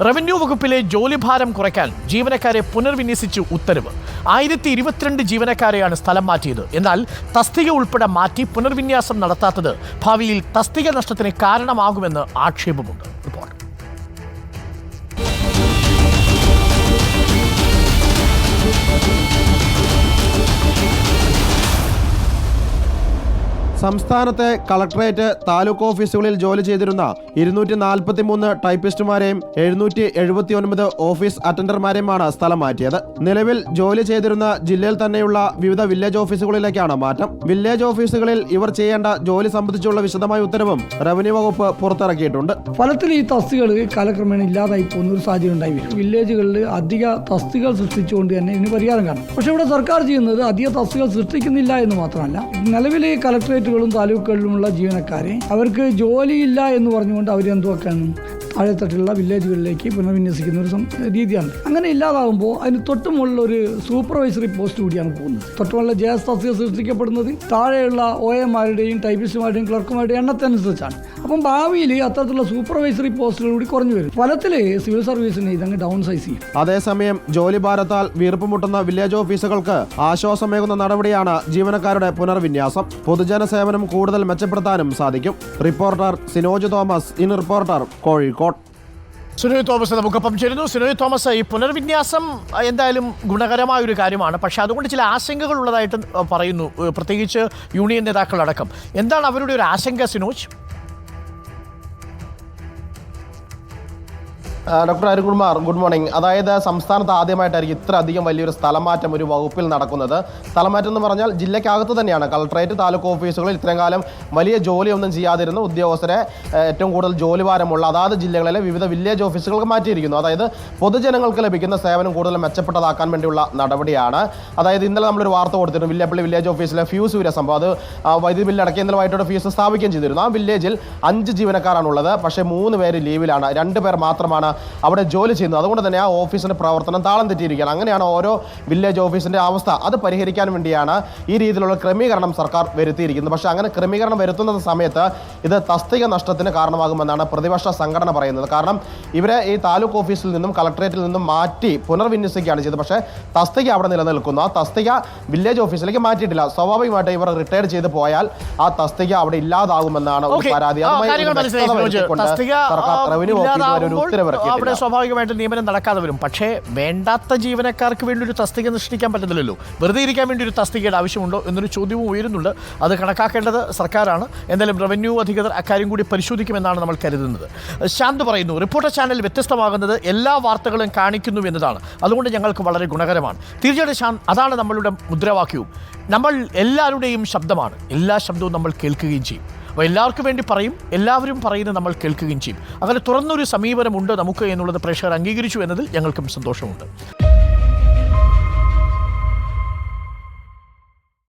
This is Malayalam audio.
റവന്യൂ വകുപ്പിലെ ജോലിഭാരം കുറയ്ക്കാൻ ജീവനക്കാരെ പുനർവിന്യസിച്ചു ഉത്തരവ്. 1022 ജീവനക്കാരെയാണ് സ്ഥലം മാറ്റിയത്. എന്നാൽ തസ്തിക ഉൾപ്പെടെ മാറ്റി പുനർവിന്യാസം നടത്താത്തത് ഭാവിയിൽ തസ്തിക നഷ്ടത്തിന് കാരണമാകുമെന്ന് ആക്ഷേപമുണ്ട്. റിപ്പോർട്ട്. സംസ്ഥാനത്തെ കളക്ടറേറ്റ്, താലൂക്ക് ഓഫീസുകളിൽ ജോലി ചെയ്തിരുന്ന 243 ടൈപ്പിസ്റ്റുമാരെയും 779 ഓഫീസ് അറ്റൻഡർമാരെയുമാണ് സ്ഥലം മാറ്റിയത്. നിലവിൽ ജോലി ചെയ്തിരുന്ന ജില്ലയിൽ തന്നെയുള്ള വിവിധ വില്ലേജ് ഓഫീസുകളിലേക്കാണ് മാറ്റം. വില്ലേജ് ഓഫീസുകളിൽ ഇവർ ചെയ്യേണ്ട ജോലി സംബന്ധിച്ചുള്ള വിശദമായ ഉത്തരവും റവന്യൂ വകുപ്പ് പുറത്തിറക്കിയിട്ടുണ്ട്. ഫലത്തിൽ ഈ തസ്തികകൾ കാലക്രമേണ ഇല്ലാതായി പോകുന്ന ഒരു സാഹചര്യം ഉണ്ടായി വരും. വില്ലേജുകളിൽ അധിക തസ്തികൾ സൃഷ്ടിച്ചുകൊണ്ട് തന്നെ ഇതിന് പരിഹാരം കാണും. പക്ഷെ ഇവിടെ സർക്കാർ ചെയ്യുന്നത് അധിക തസ്തികൾ സൃഷ്ടിക്കുന്നില്ല എന്ന് മാത്രമല്ല, നിലവിൽ കളക്ടറേറ്റ് താലൂക്കുകളിലുമുള്ള ജീവനക്കാരെ അവർക്ക് ജോലിയില്ല എന്ന് പറഞ്ഞുകൊണ്ട് അവരെന്തുവാക്കാണ് താഴെത്തട്ടിലുള്ള വില്ലേജുകളിലേക്ക് പുനർവിന്യസിക്കുന്ന ഒരു രീതിയാണ്. അങ്ങനെ ഇല്ലാതാകുമ്പോൾ അതിന് തൊട്ടുമുള്ള ഒരു സൂപ്പർവൈസറി പോസ്റ്റ് കൂടിയാണ് പോകുന്നത്. തൊട്ടുമുള്ള JS തസ്തിക സൃഷ്ടിക്കപ്പെടുന്നത് താഴെയുള്ള OAമാരുടെയും ടൈപ്പിസ്റ്റുമാരുടെയും ക്ലർക്കുമാരുടെയും എണ്ണത്തിനനുസരിച്ചാണ്. അപ്പം ഭാവിയിൽ അത്തരത്തിലുള്ള സൂപ്പർവൈസറി പോസ്റ്റുകൾ കൂടി കുറഞ്ഞു വരും. ഫലത്തിൽ സിവിൽ സർവീസിനെ ഇതങ്ങ് ഡൗൺ സൈസ് ചെയ്യും. അതേസമയം ജോലിഭാരത്താൽ വീർപ്പുമുട്ടുന്ന വില്ലേജ് ഓഫീസുകൾക്ക് ആശ്വാസമേകുന്ന നടപടിയാണ് ജീവനക്കാരുടെ പുനർവിന്യാസം. പൊതുജന സേവനം കൂടുതൽ മെച്ചപ്പെടുത്താനും സാധിക്കും. Reporter Sinoj Thomas, in reporter, Kozhikode. Sunoy Thomas നമുക്കൊപ്പം ചേരുന്നു. സുനോയ് തോമസ്, ഈ പുനർവിന്യാസം എന്തായാലും ഗുണകരമായ ഒരു കാര്യമാണ്. പക്ഷെ അതുകൊണ്ട് ചില ആശങ്കകൾ ഉള്ളതായിട്ട് പറയുന്നു, പ്രത്യേകിച്ച് യൂണിയൻ നേതാക്കളടക്കം. എന്താണ് അവരുടെ ഒരു ആശങ്ക, Sinoj? Doctor Arunkumar, good morning. അതായത് സംസ്ഥാനത്ത് ആദ്യമായിട്ടായിരിക്കും ഇത്ര അധികം വലിയൊരു സ്ഥലമാറ്റം ഒരു വകുപ്പിൽ നടക്കുന്നത്. സ്ഥലമാറ്റം എന്ന് പറഞ്ഞാൽ ജില്ലയ്ക്കകത്ത് തന്നെയാണ്. കളക്ടറേറ്റ്, താലൂക്ക് ഓഫീസുകളിൽ ഇത്രയും കാലം വലിയ ജോലിയൊന്നും ചെയ്യാതിരുന്ന ഉദ്യോഗസ്ഥരെ ഏറ്റവും കൂടുതൽ ജോലിഭാരമുള്ള അതാത് ജില്ലകളിലെ വിവിധ വില്ലേജ് ഓഫീസുകൾക്ക് മാറ്റിയിരിക്കുന്നു. അതായത് പൊതുജനങ്ങൾക്ക് ലഭിക്കുന്ന സേവനം കൂടുതൽ മെച്ചപ്പെട്ടതാക്കാൻ വേണ്ടിയുള്ള നടപടിയാണ്. അതായത് ഇന്നലെ നമ്മളൊരു വാർത്ത കൊടുത്തിരുന്നു. വില്ലേപ്പള്ളി വില്ലേജ് ഓഫീസിലെ ഫ്യൂസ് വീര സംഭവം, അത് വൈദ്യുതി ബില്ല് അടക്കി ഇന്നലെ വൈകിട്ടോടെ ഫീസ് സ്ഥാപിക്കുകയും ചെയ്തിരുന്നു. ആ വില്ലേജിൽ 5 ജീവനക്കാരാണുള്ളത്. പക്ഷേ 3 പേര് ലീവിലാണ്, 2 പേർ മാത്രമാണ് അവിടെ ജോലി ചെയ്യുന്നത്. അതുകൊണ്ട് തന്നെ ആ ഓഫീസിന്റെ പ്രവർത്തനം താളം തെറ്റിയിരിക്കുകയാണ്. അങ്ങനെയാണ് ഓരോ വില്ലേജ് ഓഫീസിന്റെ അവസ്ഥ. അത് പരിഹരിക്കാൻ വേണ്ടിയാണ് ഈ രീതിയിലുള്ള ക്രമീകരണം സർക്കാർ വരുത്തിയിരിക്കുന്നത്. പക്ഷേ അങ്ങനെ ക്രമീകരണം വരുത്തുന്ന സമയത്ത് ഇത് തസ്തിക നഷ്ടത്തിന് കാരണമാകുമെന്നാണ് പ്രതിപക്ഷ സംഘടന പറയുന്നത്. കാരണം ഇവരെ ഈ താലൂക്ക് ഓഫീസിൽ നിന്നും കളക്ടറേറ്റിൽ നിന്നും മാറ്റി പുനർവിന്യസിക്കുകയാണ് ചെയ്തത്. പക്ഷേ തസ്തിക അവിടെ നിലനിൽക്കുന്നു. ആ തസ്തിക വില്ലേജ് ഓഫീസിലേക്ക് മാറ്റിയിട്ടില്ല. സ്വാഭാവികമായിട്ട് ഇവർ റിട്ടയർ ചെയ്ത് പോയാൽ ആ തസ്തിക അവിടെ ഇല്ലാതാകുമെന്നാണ് ഒരു പരാതി. സർക്കാർ റവന്യൂ ഓഫീസിൽ ഒരു ഉത്തരവ്. അവിടെ സ്വാഭാവികമായിട്ട് നിയമനം നടക്കാതെ വരും. പക്ഷേ വേണ്ടാത്ത ജീവനക്കാർക്ക് വേണ്ടി ഒരു തസ്തിക സൃഷ്ടിക്കാൻ പറ്റുന്നില്ലല്ലോ. വെറുതെ ഇരിക്കാൻ വേണ്ടി ഒരു തസ്തികയുടെ ആവശ്യമുണ്ടോ എന്നൊരു ചോദ്യവും ഉയരുന്നുണ്ട്. അത് കണക്കാക്കേണ്ടത് സർക്കാരാണ്. എന്തായാലും റവന്യൂ അധികൃതർ അക്കാര്യം കൂടി പരിശോധിക്കുമെന്നാണ് നമ്മൾ കരുതുന്നത്. ശാന്ത് പറയുന്നു, റിപ്പോർട്ടർ ചാനൽ വ്യത്യസ്തമാകുന്നത് എല്ലാ വാർത്തകളും കാണിക്കുന്നു എന്നതാണ്. അതുകൊണ്ട് ഞങ്ങൾക്ക് വളരെ ഗുണകരമാണ്. തീർച്ചയായിട്ടും ശാന്ത്, അതാണ് നമ്മളുടെ മുദ്രാവാക്യവും. നമ്മൾ എല്ലാവരുടെയും ശബ്ദമാണ്. എല്ലാ ശബ്ദവും നമ്മൾ കേൾക്കുകയും ചെയ്യും. അപ്പോൾ എല്ലാവർക്കും വേണ്ടി പറയും, എല്ലാവരും പറയുന്നത് നമ്മൾ കേൾക്കുകയും ചെയ്യും. അങ്ങനെ തുറന്നൊരു സമീപനമുണ്ട് നമുക്ക് എന്നുള്ളത് പ്രേക്ഷകർ അംഗീകരിച്ചു എന്നതിൽ ഞങ്ങൾക്കും സന്തോഷമുണ്ട്.